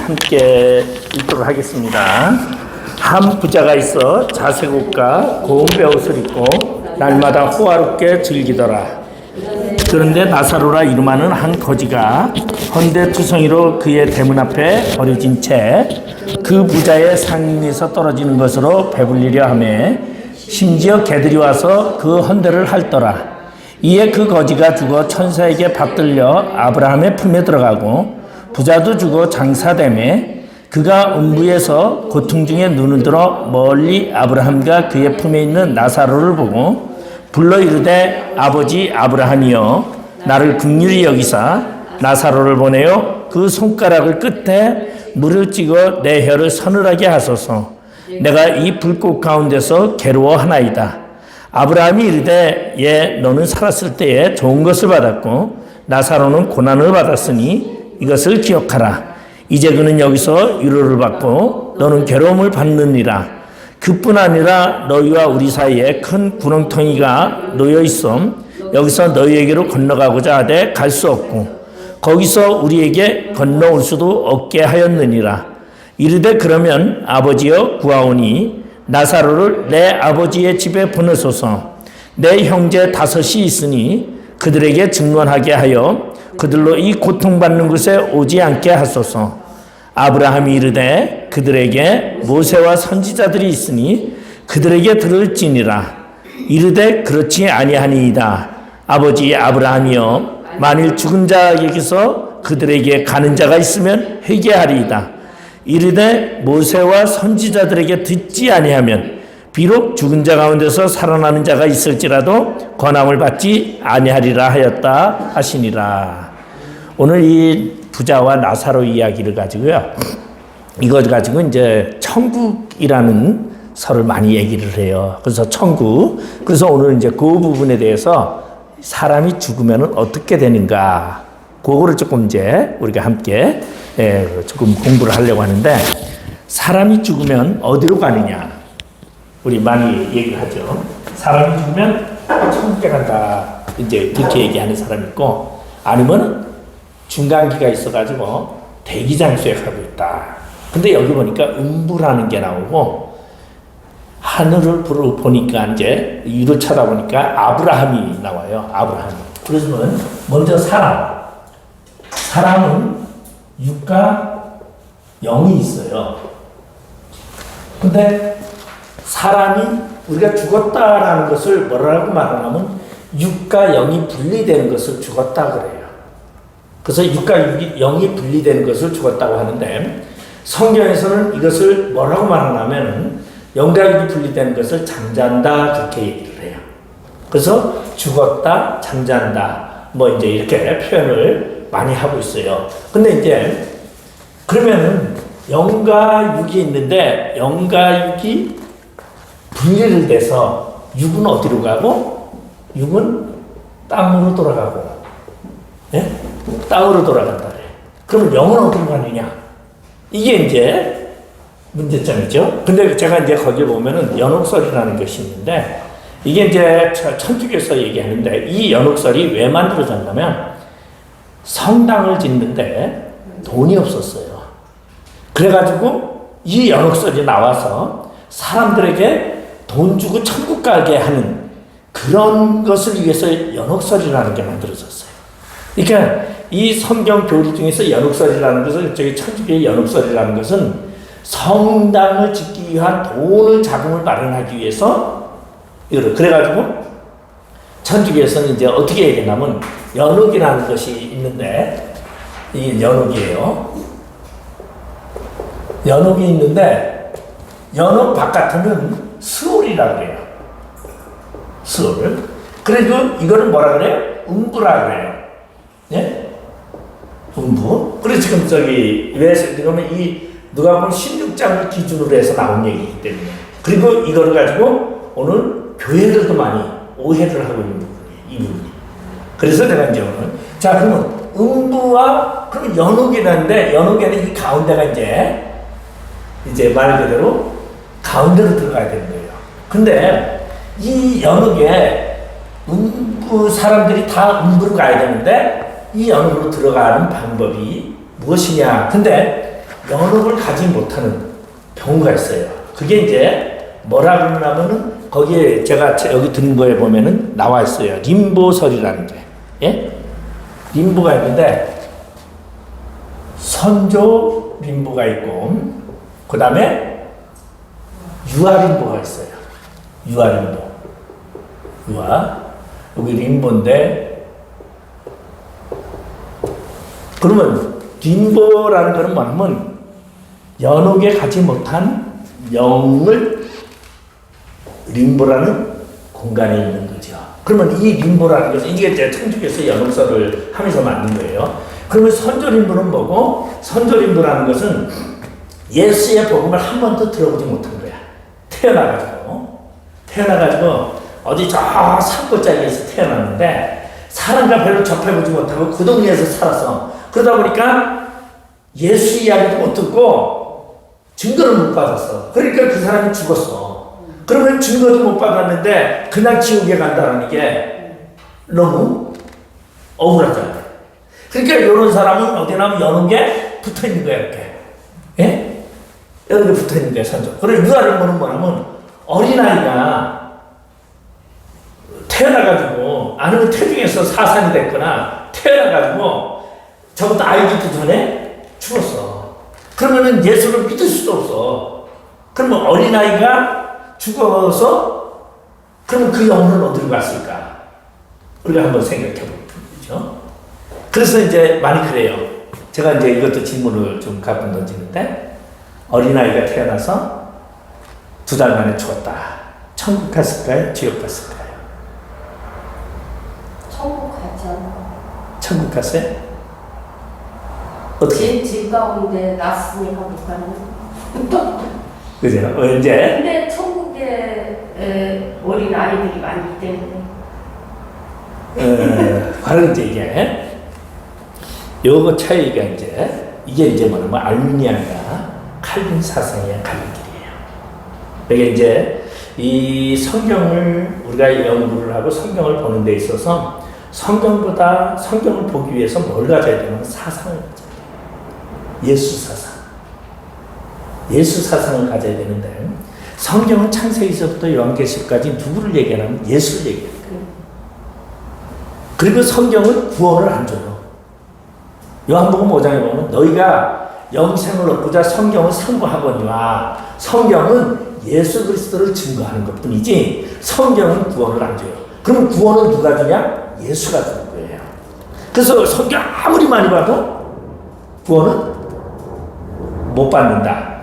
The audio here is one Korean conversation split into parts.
함께 읽도록 하겠습니다. 한 부자가 있어 자색 옷과 고운 베옷을 입고 날마다 호화롭게 즐기더라. 그런데 나사로라 이름하는 한 거지가 헌데투성이로 그의 대문 앞에 버려진 채 그 부자의 상인에서 떨어지는 것으로 배불리려 하며 심지어 개들이 와서 그 헌데를 핥더라. 이에 그 거지가 죽어 천사에게 받들려 아브라함의 품에 들어가고 부자도 죽어 장사되매 그가 음부에서 고통 중에 눈을 들어 멀리 아브라함과 그의 품에 있는 나사로를 보고 불러 이르되 아버지 아브라함이여 나를 긍휼히 여기사 나사로를 보내어 그 손가락을 끝에 물을 찍어 내 혀를 서늘하게 하소서. 내가 이 불꽃 가운데서 괴로워하나이다. 아브라함이 이르되 예 너는 살았을 때에 좋은 것을 받았고 나사로는 고난을 받았으니 이것을 기억하라. 이제 그는 여기서 위로를 받고 너는 괴로움을 받느니라. 그뿐 아니라 너희와 우리 사이에 큰 구렁텅이가 놓여 있어 여기서 너희에게로 건너가고자 하되 갈 수 없고 거기서 우리에게 건너올 수도 없게 하였느니라. 이르되 그러면 아버지여 구하오니 나사로를 내 아버지의 집에 보내소서. 내 형제 5이 있으니 그들에게 증언하게 하여 그들로 이 고통받는 곳에 오지 않게 하소서. 아브라함이 이르되 그들에게 모세와 선지자들이 있으니 그들에게 들을지니라. 이르되 그렇지 아니하니이다. 아버지 아브라함이여 만일 죽은 자에게서 그들에게 가는 자가 있으면 회개하리이다. 이르되 모세와 선지자들에게 듣지 아니하면 비록 죽은 자 가운데서 살아나는 자가 있을지라도 권함을 받지 아니하리라 하였다 하시니라. 오늘 이 부자와 나사로 이야기를 가지고요. 이거 가지고 이제 천국이라는 설을 많이 얘기를 해요. 그래서 천국. 그래서 오늘 이제 그 부분에 대해서 사람이 죽으면 어떻게 되는가. 그거를 조금 이제 우리가 함께 조금 공부를 하려고 하는데 사람이 죽으면 어디로 가느냐. 우리 많이 얘기를 하죠. 사람이 죽으면 천국에 간다. 이제 그렇게 얘기하는 사람이 있고 아니면 중간기가 있어가지고 대기장소에 가고 있다. 근데 여기 보니까 음부라는 게 나오고 하늘을 보니까 이제 위를 쳐다보니까 아브라함이 나와요. 아브라함. 그래서 먼저 사람은 육과 영이 있어요. 근데 사람이 우리가 죽었다라는 것을 뭐라고 말하냐면 육과 영이 분리되는 것을 죽었다 그래요. 그래서 육과 영이 분리되는 것을 죽었다고 하는데 성경에서는 이것을 뭐라고 말하냐면 영과 육이 분리되는 것을 잠잔다 그렇게 얘기를 해요. 그래서 죽었다, 잠잔다 뭐 이제 이렇게 표현을 많이 하고 있어요. 근데 이제 그러면은 영과 육이 있는데 영과 육이 분리를 돼서 육은 어디로 가고 육은 땅으로 돌아가고 예? 땅으로 돌아간다 그래. 그러면 영은 어디로 가느냐? 이게 이제 문제점이죠. 근데 제가 이제 거기 보면은 연옥설이라는 것이 있는데 이게 이제 천주교에서 얘기하는데 이 연옥설이 왜 만들어졌냐면 성당을 짓는데 돈이 없었어요. 그래가지고 이 연옥설이 나와서 사람들에게 돈 주고 천국 가게 하는 그런 것을 위해서 연옥설이라는 게 만들어졌어요. 그러니까 이 성경 교리 중에서 연옥설이라는 것은 저기 천주교의 연옥설이라는 것은 성당을 짓기 위한 돈을 자금을 마련하기 위해서 이거를 그래가지고 천주교에서는 이제 어떻게 얘기하냐면 연옥이라는 것이 있는데 이게 연옥이에요. 연옥이 있는데 연옥 바깥에는 스올이라고 그래요. 스올. 그래도 이거는 뭐라 그래요? 음부라 그래요. 예? 음부. 그래서 지금 저기 왜 그러면 이 누가복음 16장을 기준으로 해서 나온 얘기이기 때문에 그리고 이거를 가지고 오늘 교회들도 많이 오해를 하고 있는 부분이에요. 이 부분이. 그래서 내가 이제 오늘 자 그러면 음부와 그러면 연옥이라는데 연옥에는 이 가운데가 이제 말 그대로 가운데로 들어가야 되는 거예요. 근데 이 연옥에 음부 사람들이 다 음부로 가야 되는데 이 연옥으로 들어가는 방법이 무엇이냐. 근데 연옥을 가지 못하는 경우가 있어요. 그게 이제 뭐라 그러냐면은 거기에 제가 여기 드는 거에 보면은 나와 있어요. 림보설이라는 게. 예? 림보가 있는데 선조 림보가 있고 그 다음에 유아림보가 있어요. 유아림보. 유아. 여기 림보인데 그러면 림보라는 거는 뭐냐면 연옥에 가지 못한 영을 림보라는 공간에 있는 거죠. 그러면 이 림보라는 것은 이게 이제 천주교에서 연옥설을 하면서 만든 거예요. 그러면 선조림보는 뭐고? 선조림보라는 것은 예수의 복음을 한 번도 들어보지 못한 거야. 태어나가지고 어디 저 산골짜기에서 태어났는데 사람과 별로 접해보지 못하고 그 동네에서 살았어. 그러다 보니까 예수 이야기도 못 듣고 증거를 못 받았어. 그러니까 그 사람이 죽었어. 그러면 증거도 못 받았는데 그냥 지옥에 간다는 게 너무 억울하잖아요. 그러니까 이런 사람은 어디나 연옥에 붙어 있는 거야, 이렇게. 예? 연옥에 붙어 있는 거야, 선조. 그리고 유아림보는 뭐냐면 어린아이가 태어나가지고 아니면 태중에서 사산이 됐거나 태어나가지고 저것도 알기도 전에 죽었어. 그러면은 예수를 믿을 수도 없어. 그러면 어린아이가 죽어서 그러면 그 영혼은 어디로 갔을까? 우리가 한번 생각해 보죠. 그래서 이제 많이 그래요. 제가 이제 이것도 질문을 좀 가끔 던지는데 어린아이가 태어나서 2달 만에 죽었다. 천국 갔을까요? 지옥 갔을까요? 천국 갔잖아. 천국 갔어요? 어떻게? 집 가운데 났으니까 못 가는. 그죠? 언제? 근데 천국에 어린 아이들이 많기 때문에. 바로 이제 이게 요거 차이가 이게 이제 뭐냐면 알미니안과 칼빈 사상의 갈림길이에요. 이게 이제 이 성경을 우리가 연구를 하고 성경을 보는 데 있어서 성경보다 성경을 보기 위해서 뭘 가져야 되냐면 사상을 가져야 돼요. 예수 사상. 예수 사상을 가져야 되는데 성경은 창세기서부터 요한계시까지 누구를 얘기하냐면 예수를 얘기해요. 그리고 성경은 구원을 안 줘요. 요한복음 5장에 보면 너희가 영생을 얻고자 성경을 상고하거니와 성경은 예수 그리스도를 증거하는 것뿐이지 성경은 구원을 안 줘요. 그럼 구원은 누가 주냐? 예수가 주는 거예요. 그래서 성경 아무리 많이 봐도 구원은 못 받는다.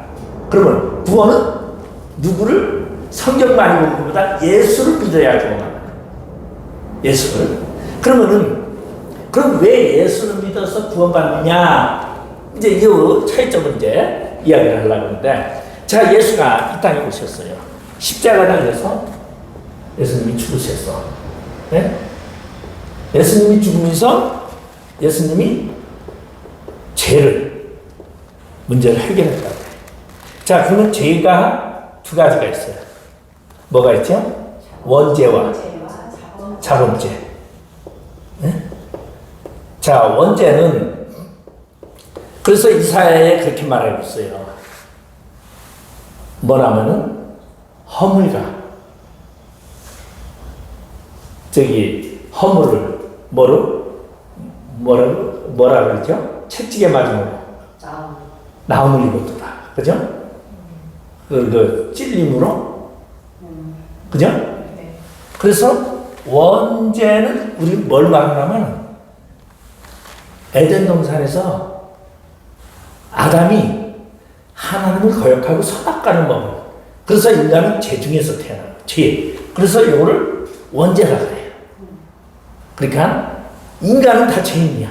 그러면 구원은 누구를? 성경 많이 보는 것보다 예수를 믿어야 구원합니다. 예수를. 그럼 왜 예수를 믿어서 구원받느냐? 이제 이 차이점을 이제 이야기를 하려고 하는데, 자, 예수가 이 땅에 오셨어요. 십자가당에서 예수님이 죽으셨어. 네? 예수님이 죽으면서 예수님이 문제를 해결했다고 해요. 자, 그러면 죄가 2가지가 있어요. 뭐가 있죠? 원죄와 자범죄. 네? 자, 원죄는 그래서 이사야에 그렇게 말하고 있어요. 뭐라면은 허물과 허물을 뭐라 그러죠? 채찍에 맞으면 나음을 입었다. 그죠? 그 찔림으로, 그죠? 네. 그래서 원죄는 우리 뭘 말하냐면 에덴 동산에서 아담이 하나님을 거역하고 선악과를 먹어요. 그래서 인간은 죄 중에서 태어나요. 죄. 그래서 이거를 원죄라 그래요. 그러니까 인간은 다 죄인이야.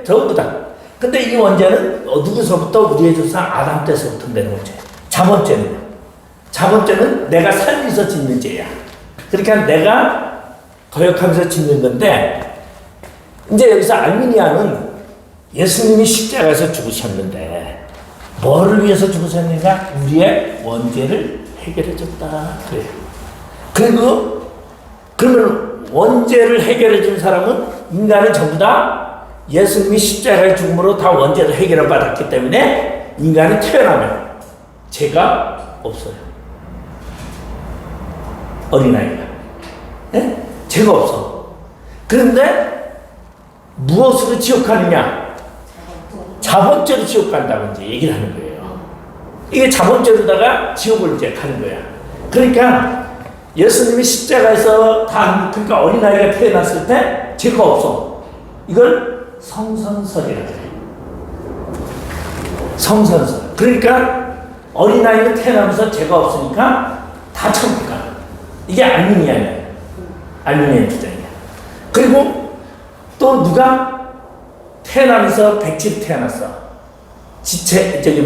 전부 다. 근데 이 원죄는 누구서부터? 우리의 조상 아담 때서부터 되는 거죠. 자범죄는 내가 살면서 짓는 죄야. 그러니까 내가 거역하면서 짓는 건데, 이제 여기서 알미니아는 예수님이 십자가에서 죽으셨는데 뭐를 위해서 죽으셨느냐? 우리의 원죄를 해결해 줬다 그래요. 그리고 그러면 원죄를 해결해 준 사람은 인간은 전부 다 예수님이 십자가의 죽음으로 다 원죄를 해결을 받았기 때문에 인간이 태어나면 죄가 없어요. 어린아이가. 예? 죄가 없어. 그런데 무엇으로 지옥 가느냐? 자범죄로 지옥 간다고 이제 얘기를 하는 거예요. 이게 자범죄로다가 지옥을 이제 가는 거야. 그러니까 예수님이 십자가에서 그러니까 어린아이가 태어났을 때 죄가 없어. 이걸 성선설이라고 해요. 성선설. 그러니까 어린아이는 태어나면서 죄가 없으니까 다 천국 가. 이게 알미니아예요. 알미니아 주장이야. 그리고 또 누가 태어나면서 백치로 태어났어.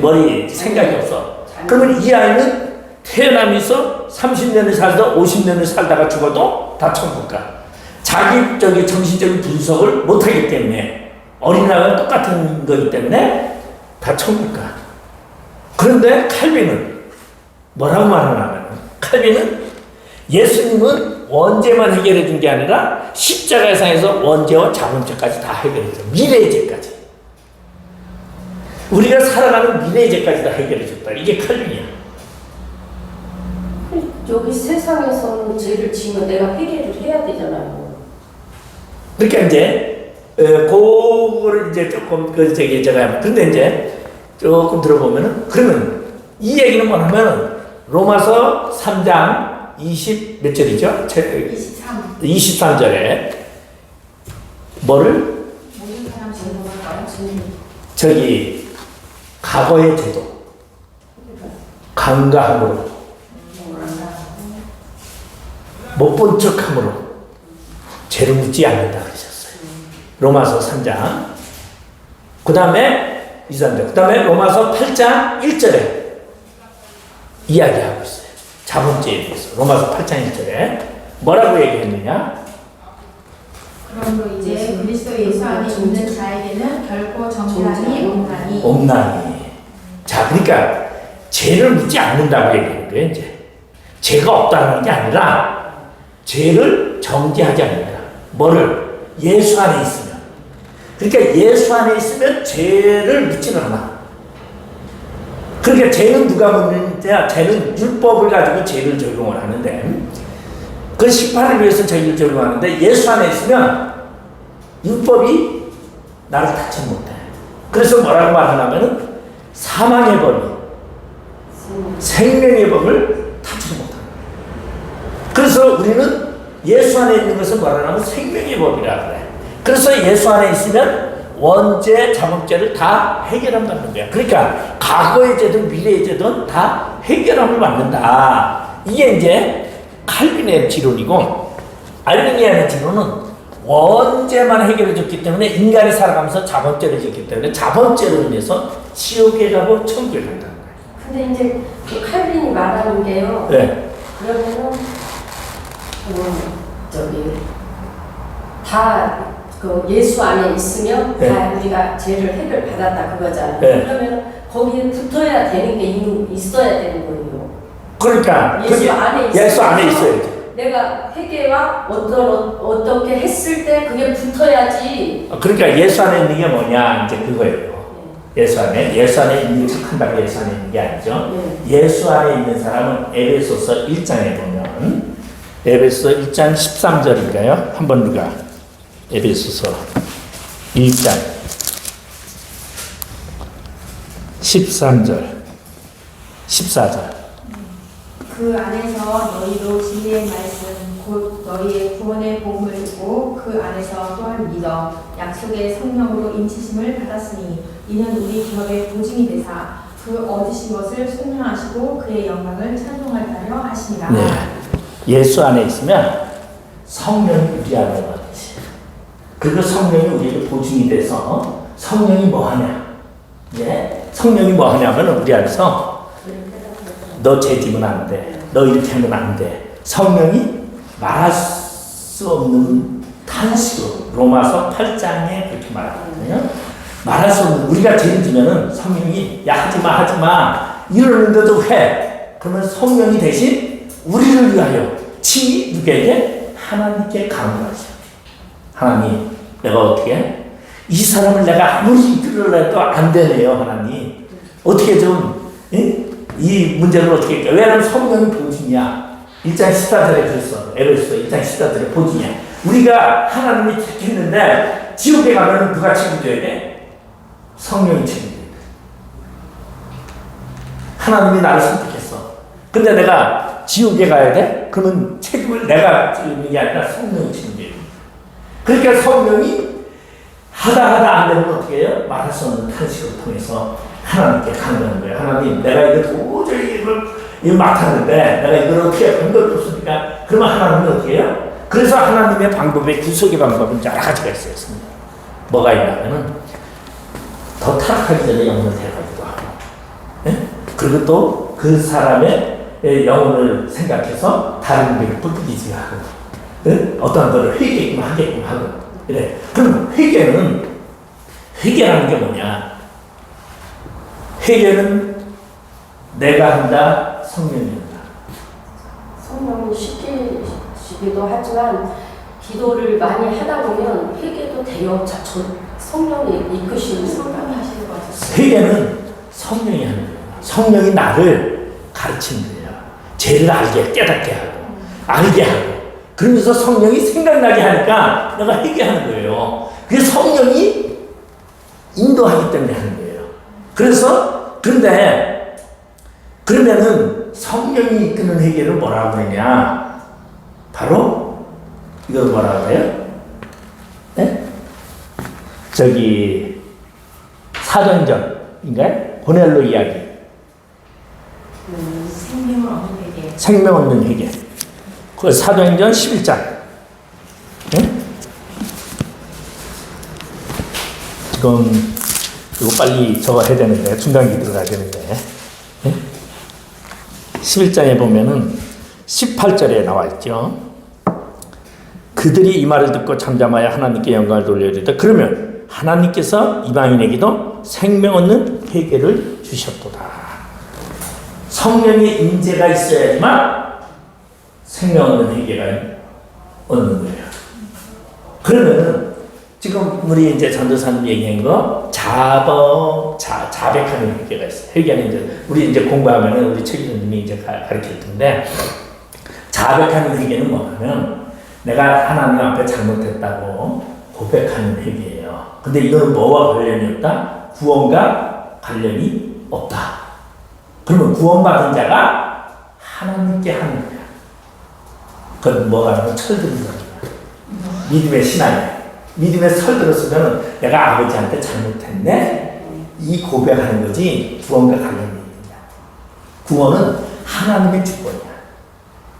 머리 생각이 없어. 그러면 이 아이는 태어나면서 30년을 살다 50년을 살다가 죽어도 다 천국 가. 자기 정신적인 분석을 못하기 때문에 어린아이와 똑같은 거기 때문에 다 천국 가. 그런데 칼빈은 뭐라고 말하냐면 칼빈은 예수님은 원죄만 해결해 준 게 아니라 십자가상에서 원죄와 자범죄까지 다 해결해 줘. 미래의 죄까지. 우리가 살아가는 미래의 죄까지 다 해결해 줬다. 이게 칼빈이야. 여기 세상에서는 죄를 지으면 내가 회개를 해야 되잖아요. 그러니까 이제 그거를 이제 조금 제가 근데 이제 조금 들어보면은 그러면 이 얘기는 뭐냐면은 로마서 3장 20 몇 절이죠? 23절에 뭐를 모든 사람 죄는 저기 과거의 죄도 간과함으로 못 본 척함으로 죄를 묻지 않는다 그러셨어요. 로마서 3장. 그 다음에 23절. 그 다음에 로마서 8장 1절에 이야기하고 있어요. 자범죄에 대해서. 로마서 8장 1절에 뭐라고 얘기했느냐? 그러므로 이제 그리스도 예수 안에 있는 자에게는 결코 정죄함이 없나니. 없나니. 자, 그러니까 죄를 묻지 않는다고 얘기하는 거예요. 이제 죄가 없다는 게 아니라 죄를 정죄하지 않는다. 뭐를? 예수 안에 있으면. 그러니까 예수 안에 있으면 죄를 묻지는 않아. 그러니까 죄는 누가 묻느냐? 죄는 율법을 가지고 죄를 적용을 하는데 그 심판을 위해서 죄를 적용하는데 예수 안에 있으면 율법이 나를 다치 못해. 그래서 뭐라고 말하냐면은 사망의 법이 생명의 법을 다치지 못한다. 그래서 우리는 예수 안에 있는 것을 말하면 생명의 법이라 그래. 그래서 예수 안에 있으면 원죄, 자범죄를 다 해결함 받는 거야. 그러니까 과거의 죄든 미래의 죄든 다 해결함을 받는다. 이게 이제 칼빈의 지론이고 알미니아의 지론은 원죄만 해결해 줬기 때문에 인간이 살아가면서 자범죄를 졌기 때문에 자범죄로 인해서 지옥에 가고 천국에 간다는 거예요. 근데 이제 그 칼빈이 말하는 게요. 네. 그러면은 다 그 예수 안에 있으면 네. 다 우리가 죄를 해결 받았다 그거잖아요. 네. 그러면 거기에 붙어야 되는 게 있어야 되는 거예요. 그러니까 예수 안에 예수 안에 있어야지. 내가 회개와 어떻게 했을 때 그게 붙어야지. 그러니까 예수 안에 있는 게 뭐냐 이제 그거예요. 예수 안에 있는 게 착한다고 예수 안에 있는 게 아니죠. 예수 안에 있는 사람은 에베소서 1장에 보면 에베소서 1장 13절인가요? 한번 누가 에베소서 1장 13절 14절 그 안에서 너희도 진리의 말씀 곧 너희의 구원의 복음을 듣고 그 안에서 또한 믿어 약속의 성령으로 인치심을 받았으니 이는 우리 기업의 보증이 되사 그 얻으신 것을 순명하시고 그의 영광을 찬송하려 하시니라. 네. 예수 안에 있으면 성령이 우리 안에 왔지. 그리고 성령이 우리에게 보증이 돼서 성령이 뭐 하냐? 예? 성령이 뭐 하냐면 우리 안에서 너 죄 지면 안 돼. 너 이렇게 하면 안 돼. 성령이 말할 수 없는 탄식으로 로마서 8장에 그렇게 말하거든요. 말할 수 없는 우리가 죄를 지면은 성령이 야 하지마 이러는데도 해. 그러면 성령이 대신 우리를 위하여 친히 누구에게? 하나님께 강요하셔. 하나님 내가 어떻게 해? 이 사람을 내가 아무리 이끌으려 해도 안 되네요 하나님. 어떻게 좀, 이 문제를 어떻게 할까? 왜냐하면 성령이 보증이야. 1장 14절에 그랬어. 에베소 1장 14절에 보증이야. 우리가 하나님이 택했는데 지옥에 가면 누가 책임져야 돼? 성령이 책임져야 돼. 하나님이 나를 선택했어. 근데 내가 지옥에 가야 돼? 그러면 책임을 내가 지는 게 아니라 성령이 책임져야 돼. 그러니까 성령이 하다 안 되면 어떻게 해요? 말할 수 없는 탄식을 통해서 하나님께 간구하는 거예요. 하나님, 내가 이거 도저히 이걸 맡았는데 내가 이걸 어떻게 해? 방법이 없으니까. 그러면 하나님은 어떻게 해요? 그래서 하나님의 방법의 구속의 방법은 여러 가지가 있었습니다. 뭐가 있냐면은 더 타락하기 전에 영혼을 데려가기도 하고, 그리고 또 그 사람의 영혼을 생각해서 다른 데를 뿌리지 하고, 어떤 거를 회개끔 하게끔 하고, 그래. 그럼 회개라는 게 뭐냐? 회개는 내가 한다, 성령이 한다. 성령이 시키기도 하지만 기도를 많이 하다 보면 회개도 돼요. 성령이 이끄시는 성령이 하시는 것 같아요. 회개는 성령이 하는 거예요. 성령이 나를 가르치는 거예요. 죄를 알게, 깨닫게 하고, 알게 하고. 그러면서 성령이 생각나게 하니까 내가 회개하는 거예요. 그게 성령이 인도하기 때문에 하는 거예요. 그런데 그러면은 성령이 이끄는 회개를 뭐라고 그러냐? 바로 이걸 뭐라고 해요? 네? 저기 사도행전인가요? 고넬로 이야기. 생명을 얻는 회개. 생명 얻는 회개. 그 사도행전 11장. 네? 지금 이거 빨리 저거 해야 되는데 중간기 들어가야 되는데. 네? 11장에 보면은 18절에 나와 있죠. 그들이 이 말을 듣고 잠잠하여 하나님께 영광을 돌려드리다. 그러면 하나님께서 이방인에게도 생명 얻는 회개를 주셨도다. 성령의 임재가 있어야지만 생명 얻는 회개가 얻는 거예요. 그러면은 지금 우리 이제 전도사님 얘기한 거 자백하는 회개가 있어요. 회개는 이제 우리 이제 공부하면은 우리 최기준님이 이제 가르칠 텐데, 자백하는 회개는 뭐냐면 내가 하나님 앞에 잘못했다고 고백하는 회개예요. 근데 이거는 뭐와 관련이 없다? 구원과 관련이 없다. 그러면 구원받은 자가 하나님께 하는 거야. 그건 뭐가 하면 철드는 거야. 믿음의 신앙이야. 믿음에 설들었으면 내가 아버지한테 잘못했네, 이 고백하는 거지 구원과 관련이 있느냐. 구원은 하나님의 주권이야.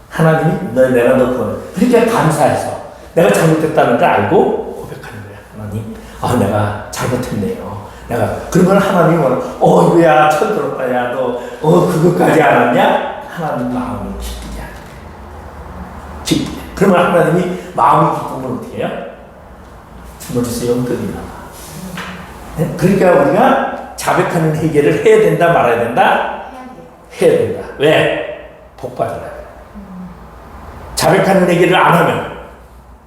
하나님이 내가 너 구원, 그러니까 감사해서 내가 잘못했다는 걸 알고 고백하는 거야. 하나님, 내가 잘못했네요. 그러면 하나님이 이거야 철들었다, 야 너 그것까지 알았냐? 하나님 마음이 기쁘게 하는 거야. 기쁘게. 그러면 하나님이 마음이 기쁘면 어떻게 해요? 주머니에서 용돈이 나와. 네? 그러니까 우리가 자백하는 회개를 해야 된다, 말아야 된다? 해야 된다. 왜? 복 받으라. 자백하는 회개를 안 하면,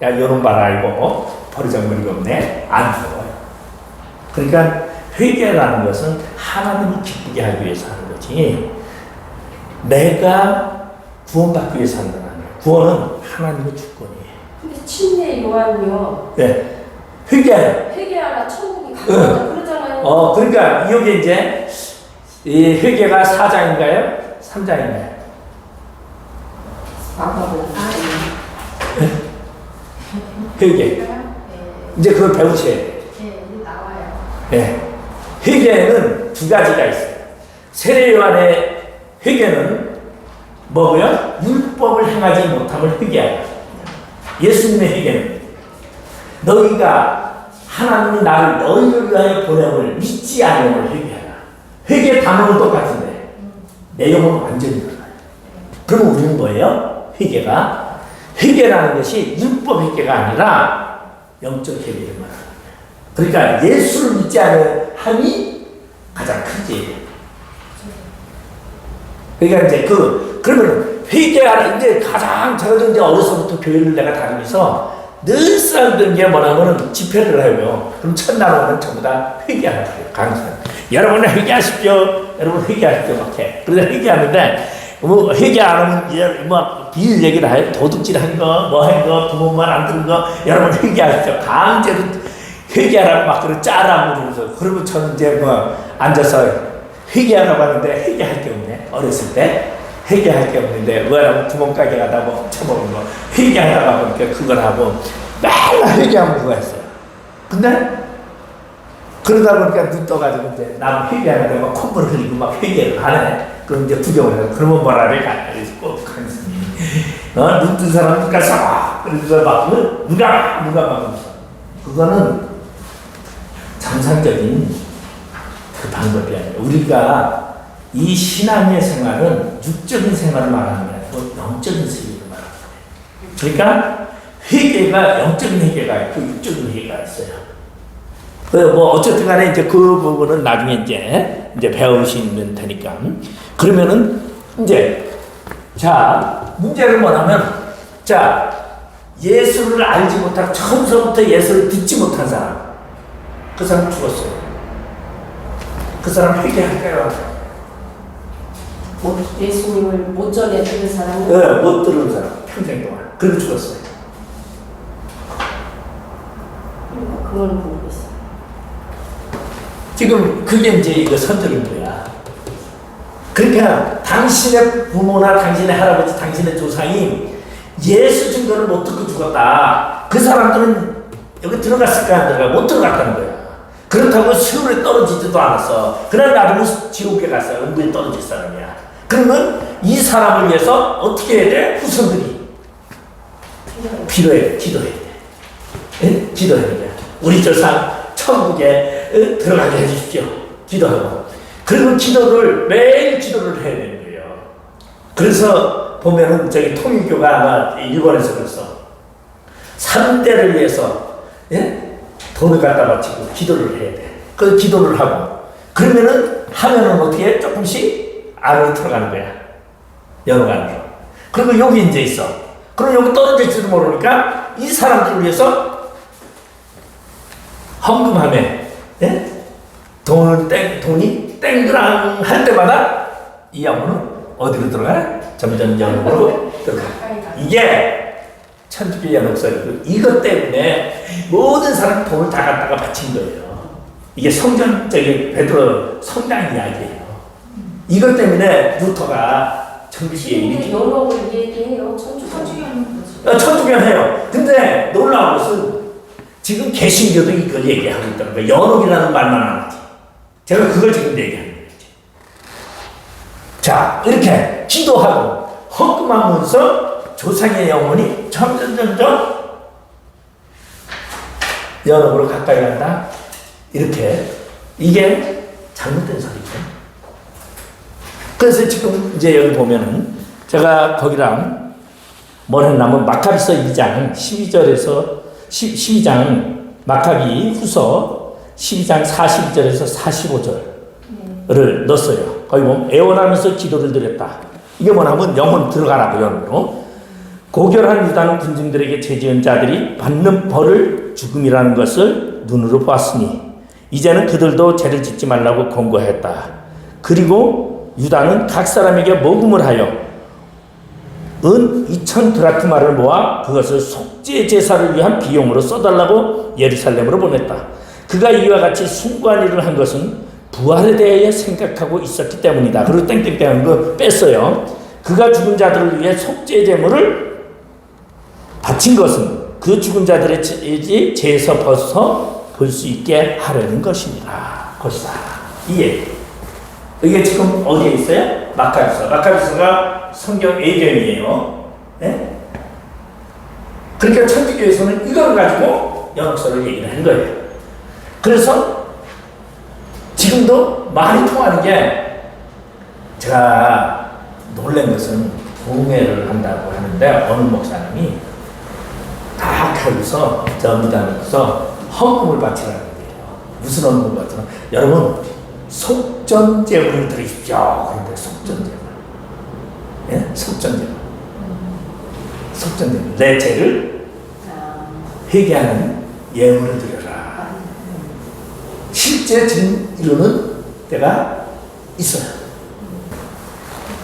야 요런 봐라, 이거 버리장머리가 없네, 안 들어요. 그러니까 회개라는 것은 하나님이 기쁘게 하기 위해서 하는 거지, 내가 구원받기 위해서 한다는 거예요. 구원은 하나님의 주권이에요. 근데 침례 요한이요. 네. 회개하라 천국이 가까워 그러잖아요. 그러니까 여기 이제 이 회개가 4장인가요? 3장인가요? 회개. 이제 그걸 배우셔야 돼요. 나와요. 네. 회개는 두 가지가 있어요. 세례 요한의 회개는 뭐고요? 율법을 행하지 못함을 회개하라. 예수님의 회개는 너희가 하나님이 나를 너희를 위하여 보냄을 믿지 않음을 회개하라. 회개 단어는 똑같은데 내용은 완전히 달라요. 그럼 우리는 뭐예요? 회개라는 것이 율법 회개가 아니라 영적 회개를 말하는 거예요. 그러니까 예수를 믿지 않은 함이 가장 크지. 그러니까 이제 그러면 회개하는, 이제 가장 저도 이제 어려서부터 교회를 내가 다니면서 늘 쓰는 게 뭐냐면은 집회를 해요. 그럼 첫날 오면 전부 다 회개하라고 해요. 강사. 여러분 회개하십시오. 여러분 회개하십시오. 막 해. 그래서 회개하는데, 뭐 회개 안 하면 이제 뭐 비일 얘기를 해요. 도둑질 한 거, 뭐 한 거, 부모 말 안 들은 거, 여러분 회개하십시오. 강제로 회개하라고 막 그러 짜라고 그러면서. 그러면 저는 이제 뭐 앉아서 회개하라고 하는데 회개할 게 없네. 어렸을 때. 회개할 게 없는데 뭐라고 구멍가게 가다 뭐 쳐먹은 거 회개하라고 하니까 그걸 하고 맨날 회개하면 그거 했어요. 근데 그러다 보니까 눈 떠가지고 이제 나는 회개하는데 막 콧물 흘리고 막 회개를 하네. 그럼 이제 구경을 해서 그러면 뭐라 그래? 그래서 꼭 강스님 눈 뜬 사람 누가 쏴 그래서 막 누가 막 그거는 정상적인 그 방법이 아니에요. 우리가 이 신앙의 생활은 육적인 생활을 말하는 게 아니고 영적인 세계를 말하는 거예요. 그러니까 회개가 영적인 회개가 있고 육적인 회개가 있어요. 뭐 어쨌든 간에 이제 그 부분은 나중에 이제 배우시면 되니까. 그러면은 이제 자 문제는 뭐냐면 자 예수를 알지 못하고 처음서부터 예수를 듣지 못한 사람 그 사람 죽었어요. 그 사람 회개할까요? 예수님을 못 전해 들은 사람은? 네, 못 들은 사람 평생 동안 그래도 죽었어요. 그건 모르겠어요. 지금 그게 이제 이거 선전인도야. 그러니까 당신의 부모나 당신의 할아버지, 당신의 조상이 예수 증거를 못 듣고 죽었다. 그 사람들은 여기 들어갔을까 안 들어가? 못 들어갔다는 거야. 그렇다고 시험에 떨어지지도 않았어. 그날 나중에 지옥에 갔어요. 은근히 떨어질 사람이야. 그러면 이 사람을 위해서 어떻게 해야 돼? 후손들이 기도해 돼. 예? 기도해야 돼. 우리 조상 천국에 들어가게 해주십시오. 기도하고. 그리고 기도를 매일 기도를 해야 되는 거예요. 그래서 보면은 저기 통일교가 아마 일본에서 그랬어. 3대를 위해서 예? 돈을 갖다 바치고 기도를 해야 돼. 그 기도를 하고 그러면은 하면은 어떻게 조금씩 안으로 들어가는 거야. 영역 안으로. 그리고 여기 이제 있어. 그럼 여기 떨어질지도 모르니까 이 사람들을 위해서 헌금하면 예? 돈이 땡그랑 할 때마다 이 양문은 어디로 들어가? 점점 영역으로 들어가. 이게 천주교 연옥설이고 이것 때문에 모든 사람 돈을 다 갖다가 바친 거예요. 이게 성전적인 베드로 성당 이야기예요. 이것 때문에 루터가 천주교에 일으킨 연옥을 얘기해요. 천주교는 해요. 근데 놀라운 것은 지금 개신교도 이걸 얘기하고 있다는 거예요. 연옥이라는 말만 안 하지. 제가 그걸 지금 얘기하는 거예요. 자, 이렇게 기도하고 헌금하면서 조상의 영혼이 점점 연옥으로 가까이 간다. 이렇게 이게 잘못된 소리죠. 그래서 지금 이제 여기 보면은 제가 거기랑 뭘 했냐면 마카비서 2장 12절에서 12장 마카비 후서 12장 42절에서 45절을 넣었어요. 거기 보면 애원하면서 기도를 드렸다. 이게 뭐냐면 영혼 들어가라고 영으로. 고결한 유다는 군중들에게 죄지은 자들이 받는 벌을 죽음이라는 것을 눈으로 보았으니 이제는 그들도 죄를 짓지 말라고 권고했다. 그리고 유다는 각 사람에게 모금을 하여 은 2,000 드라크마를 모아 그것을 속죄 제사를 위한 비용으로 써달라고 예루살렘으로 보냈다. 그가 이와 같이 숭고한 일을 한 것은 부활에 대해 생각하고 있었기 때문이다. 그리고 땡땡땡 거 뺐어요. 그가 죽은 자들을 위해 속죄 제물을 바친 것은 그 죽은 자들의 죄에서 벗어 볼 수 있게 하려는 것이니라. 것이다. 이해. 이게 지금 어디에 있어요? 마카비서. 마카비서가 성경 예견이에요. 네? 그러니까 천주교에서는 이걸 가지고 연옥설을 얘기를 한 거예요. 그래서 지금도 말이 통하는 게 제가 놀란 것은 공회를 한다고 하는데 어느 목사님이 다 가면서 전부다면서 헌금을 바치라는 거예요. 무슨 헌금을 바치나? 여러분 속전제물을 드리십시오. 그런데 속전제물, 예, 속전제물, 속전제물. 내 죄를 회개하는 예물을 드려라. 실제 이루는 때가 있어요.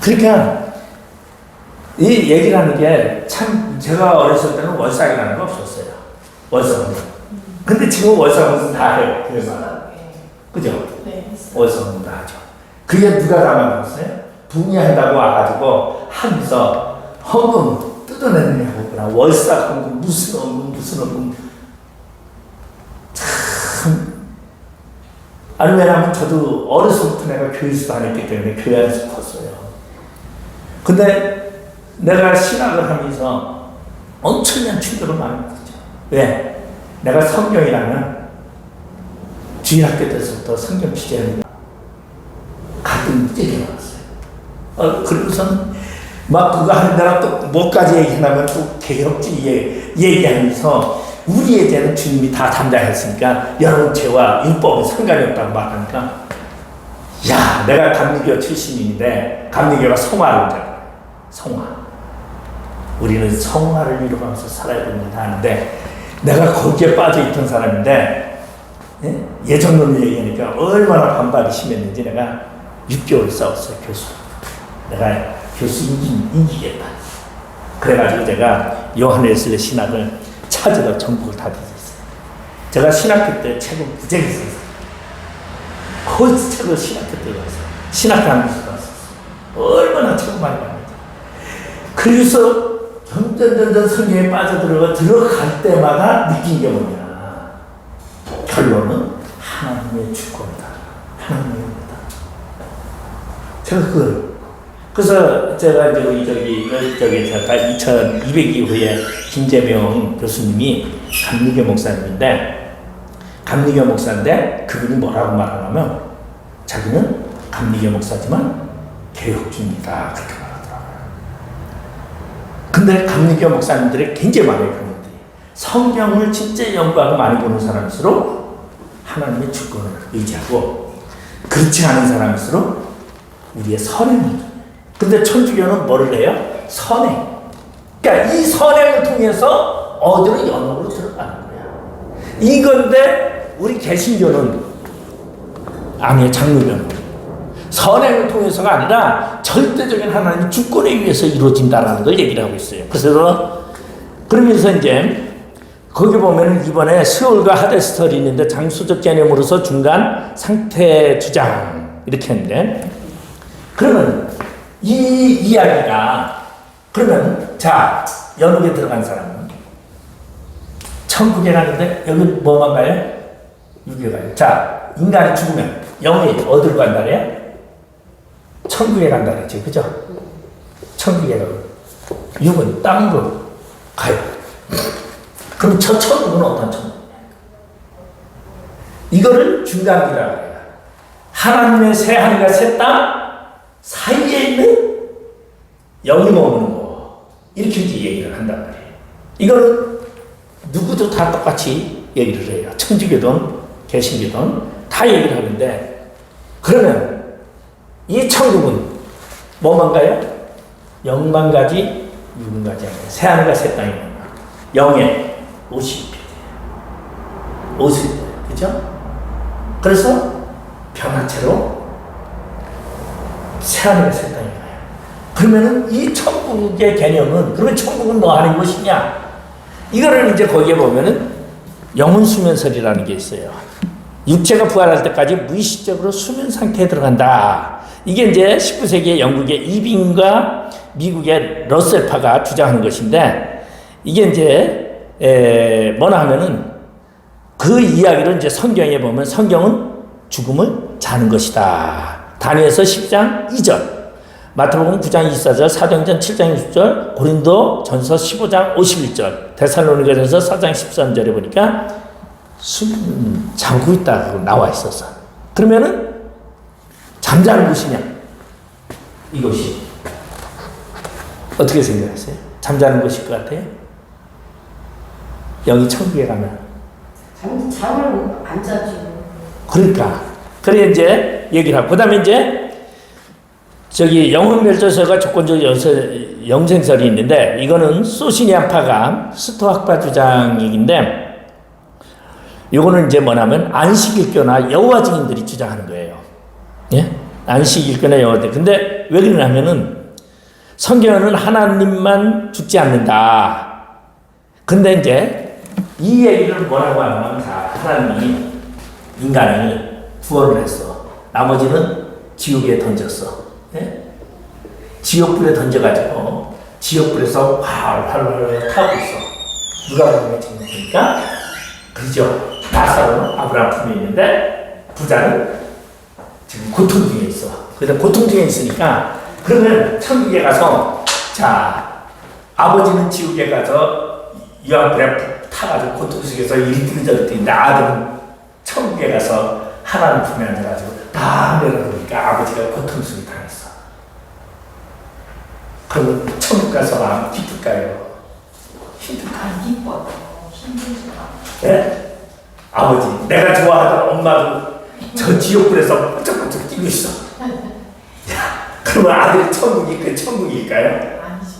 그러니까 이 얘기를 하는 게 참 제가 어렸을 때는 월삭이라는 거 없었어요. 월삭. 근데 지금 월삭은 다 해요. 그래서 그죠? 네. 월삭은 다 하죠. 그게 누가 담아놨어요? 붕괴한다고 와가지고 하면서 헌금 뜯어내느냐고 그러나 월삭 헌금 무슨 헌금 참. 아니 왜냐면 저도 어려서부터 내가 교회에서 다녔기 때문에 교회 안에서 컸어요. 근데 내가 신학을 하면서 엄청난 충격을 많이 받았죠. 왜? 내가 성경이라면 주일학교 때서부터 성경 취재하는 가끔 무지개 나왔어요. 그러고선 막 그거 하는데나 또 뭐까지 얘기하면 또 개혁주의 얘기하면서 우리의 죄는 주님이 다 담당했으니까 여러분 죄와 율법은 상관이 없다고 말하니까 야 내가 감리교 출신인데 감리교가 성화를 잖아요. 성화. 우리는 성화를 이루면서 살아야 됩니다 하는데 내가 거기에 빠져있던 사람인데 예정론을 얘기하니까 얼마나 반발이 심했는지 내가 6개월 싸웠어요. 교수. 내가 교수 이기겠다. 그래가지고 제가 요한 웨슬리 신학을 찾으러 전국을 다 뒤졌어요. 제가 신학교 때 책을 무지하게 썼어요. 거의 책을 신학교 때 썼어요. 신학교하면서 썼어요. 얼마나 책을 많이 봤는지. 그래서 점점 성경에 들어갈 때마다 느낀 게 뭐냐. 결론은 하나님의 주권이다. 하나님의 은혜다. 제가 그래서 제가 저기 잠깐 2200이후에 김재명 교수님이 감리교 목사님인데 감리교 목사인데 그분이 뭐라고 말하냐면 자기는 감리교 목사지만 개혁주의다 그렇게 말하더라고요. 근데 감리교 목사님들이 굉장히 많아요. 그분들이 성경을 진짜 연구하고 많이 보는 사람일수록 하나님의 주권을 의지하고 그렇지 않은 사람일수록 우리의 선행을. 근데 천주교는 뭐를 해요? 선행. 그러니까 이 선행을 통해서 어디로 영역으로 들어가는 거야. 이건데 우리 개신교는 아니에요. 장로교는 선행을 통해서가 아니라 절대적인 하나님의 주권에 의해서 이루어진다는 걸 얘기를 하고 있어요. 그래서 그러면서 이제 거기 보면 이번에 스월과 하데스털이 있는데 장수적 개념으로서 중간 상태 주장 이렇게 했는데 그러면 이 이야기가 그러면 자 연옥에 들어간 사람은 천국에 가는데 여기 뭐만 가요? 육에 가요. 자 인간이 죽으면 영이 어디로 간다 그래요? 천국에 간다 그랬지 그죠? 천국에 가고 육은 땅으로 가요. 그럼 저 천국은 어떤 천국이냐? 이거를 중간이라고 해요. 하나님의 새 하늘과 새 땅 사이에 있는 영이 머무는 거 이렇게 이제 얘기를 한단 말이에요. 이거는 누구도 다 똑같이 얘기를 해요. 천주교든 개신교든 다 얘기를 하는데 그러면 이 천국은 뭐만 가요? 영만 가지 육만 가지 않아요. 새 하늘과 새 땅이 영의 50배 50배 그죠? 그래서 변화체로 새하늘과 새 땅이 가요. 그러면은 이 천국의 개념은 그러면 천국은 뭐 하는 것이냐? 이거를 이제 거기에 보면은 영혼 수면설이라는 게 있어요. 육체가 부활할 때까지 무의식적으로 수면 상태에 들어간다. 이게 이제 19세기의 영국의 이빙과 미국의 러셀파가 주장하는 것인데 이게 이제 뭐나 하면은 그 이야기를 이제 성경에 보면 성경은 죽음을 자는 것이다. 다니엘서 10장 2절, 마태복음 9장 24절, 사도행전 7장 20절, 고린도 전서 15장 51절, 데살로니가전서 4장 13절에 보니까 자고 있다고 나와 있었어. 그러면은 잠자는 곳이냐? 이곳이 어떻게 생각하세요? 잠자는 곳일 것 같아요? 영이 천국에 가면 잠을 안 자지. 그러니까 그래 이제 얘기를 하고 그다음에 이제 저기 영혼멸조설과 조건적 영생설이 있는데 이거는 소시니안파가 스토학파 주장인데 이거는 이제 뭐냐면 안식일교나 여호와 증인들이 주장하는 거예요. 예? 안식일교나 여호와들. 근데 왜 그러냐면은 성경에는 하나님만 죽지 않는다. 근데 이제 이 얘기를 뭐라고 하냐면 하나님이 인간을 구원을 했어. 나머지는 지옥에 던졌어. 예? 지옥불에 던져가지고 지옥불에서 활활활 타고 있어. 누가 보면 찍는다니까? 그죠? 나사로는 아브라함 품에 있는데 부자는 지금 고통 중에 있어. 그래서 고통 중에 있으니까 그러면 천국에 가서 자 아버지는 지옥에 가서 유황불에 타가지고 고통 속에서 일등저일등인데 아들은 천국에 가서 하나님 품에 앉아가지고 다 내려놓으니까 아버지가 고통 속에 당했어. 그러면 천국 가서 마음 기쁠까요? 힘들까요? 기뻐요. 힘들지만. 예? 아버지, 내가 좋아하던 엄마도 저 지옥불에서 펄쩍펄쩍 뛰고 있어. 야, 그러면 아들이 천국이 그 천국일까요? 아니죠.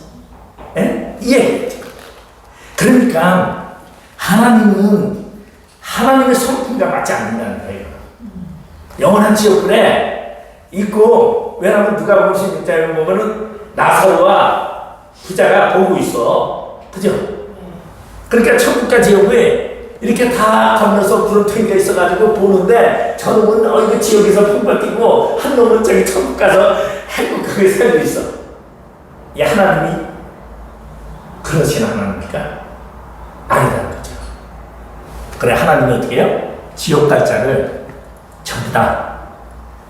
예? 이해했죠. 그러니까 하나님은 하나님의 성품과 맞지 않는다는 거예요. 영원한 지옥불에 있고 왜냐하면 누가 보면 16장에 보면은 나사로와 부자가 보고 있어. 그죠? 그러니까 천국과 지옥에 이렇게 다 건너서 구름탱이가 있어가지고 보는데 저놈은 이거 지옥에서 풍파 뛰고 한 놈은 저기 천국 가서 행복하게 살고 있어. 이 하나님이 그러신 하나님입니까? 아니라는 거죠. 그래 하나님이 어떻게 해요? 지옥 갈 자를 전부 다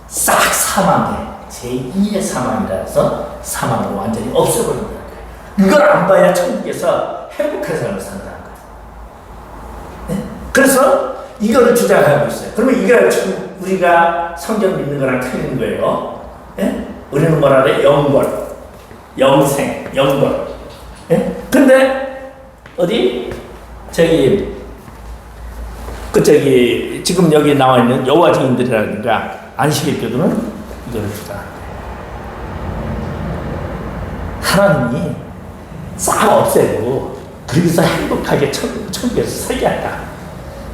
싹 사망해. 제2의 사망이라서 사망으로 완전히 없애버리는 거예요. 이걸 안 봐야 천국에서 행복한 삶을 산다는 거예요. 네? 그래서 이거를 주장하고 있어요. 그러면 이게 우리가 성경 믿는 거랑 틀린 거예요. 네? 우리는 뭐라 그래? 영권, 영생, 영권. 네? 근데 어디? 지금 여기 나와 있는 여호와 증인들이라든가 안식일교도는 이걸 주장합니다. 하나님이 싹 없애고 그러기서 행복하게 천국에서 살게 한다.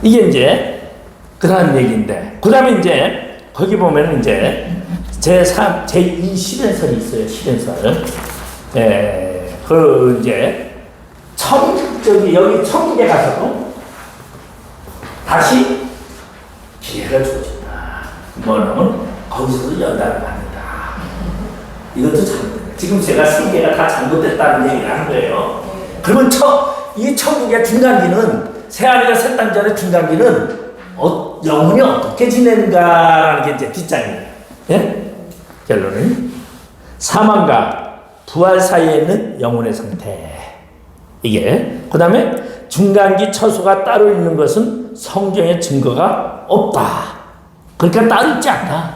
이게 이제 그러한 얘기인데 그 다음에 이제 거기 보면 이제 제2 실현설이 있어요. 실현설. 그 이제 여기 천국에 가서도 다시 기회가 주어진다. 뭐냐면 거기서도 연단을 받는다. 이것도 잘못됐다. 지금 제가 세 개가 다 잘못됐다는 얘기를 하는 거예요. 그러면 이 천국의 중간기는 새하늘과 새 땅 전의 중간기는 영혼이 어떻게 지내는가라는 게 이제 뒷장이에요. 예? 결론은 사망과 부활 사이에 있는 영혼의 상태. 이게 그 다음에 중간기 처소가 따로 있는 것은 성경의 증거가 없다. 그러니까 따로 있지 않다.